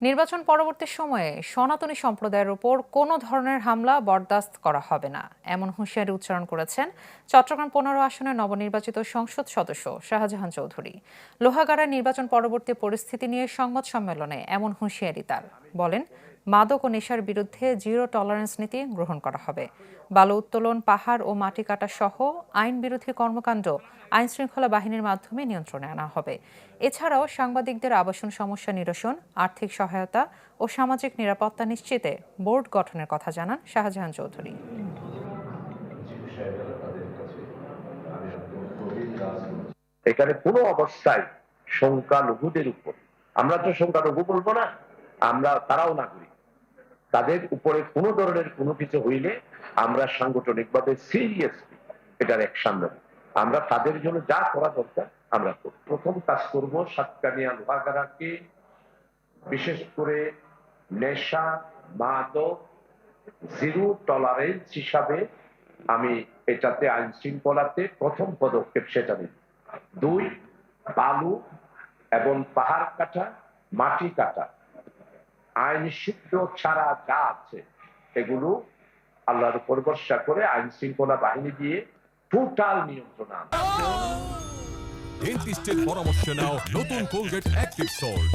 নির্বাচন পরবর্তী সময়ে সনাতনী সম্প্রদায়ের উপর কোনো ধরনের হামলা বরদাস্ত করা হবে না, এমন হুঁশিয়ারি উচ্চারণ করেছেন চট্টগ্রাম 15 আসনের নবনির্বাচিত সংসদ সদস্য শাহজাহান চৌধুরী। লোহাগাড়ায় নির্বাচন পরবর্তী পরিস্থিতি নিয়ে সংবাদ সম্মেলনে এমন হুঁশিয়ারি তার। বলেন, মাদক ও নেশার বিরুদ্ধে জিরো টলারেন্স নীতি গ্রহণ করা হবে। বালু উত্তোলন, পাহাড় ও মাটি কাটা সহ আইন বিরোধী কর্মকাণ্ড আইন শৃঙ্খলা বাহিনীর মাধ্যমে নিয়ন্ত্রণে আনা হবে। এছাড়াও সাংবাদিকদের আবাসন সমস্যা নিরসন, আর্থিক সহায়তা ও সামাজিক নিরাপত্তা নিশ্চিতে বোর্ড গঠনের কথা জানান শাহজাহান চৌধুরী। এখানে কোনো অবস্থায় সংখ্যালঘুদের উপর, আমরা তো সংখ্যালঘু বলবো না, আমরা তারাও নাগরিক, তাদের উপরে কোনো ধরনের কোনো কিছু হইলে আমরা সাংগঠনিকভাবে সিরিয়াসলি এটার অ্যাকশন নেব। আমরা তাদের জন্য যা করা দরকার আমরা করব। প্রথম কাজ করব সাতকানিয়া লোহাগাড়াকে বিশেষ করে নেশা মাদক জিরো টলারেন্স হিসাবে আমি এটাতে আইন শৃঙ্খলাতে প্রথম পদক্ষেপ সেটা নিব। 2, বালু এবং পাহাড় কাটা, মাটি কাটা, আইন সিদ্ধ ছাড়া যা আছে এগুলো আল্লাহর উপর ভরসা করে আইন শৃঙ্খলা বাহিনী দিয়ে টোটাল নিয়ন্ত্রণ আনবে। ডেন্টিস্টের পরামর্শ নাও নতুন কোলগেট অ্যাক্টিভ সল্ট।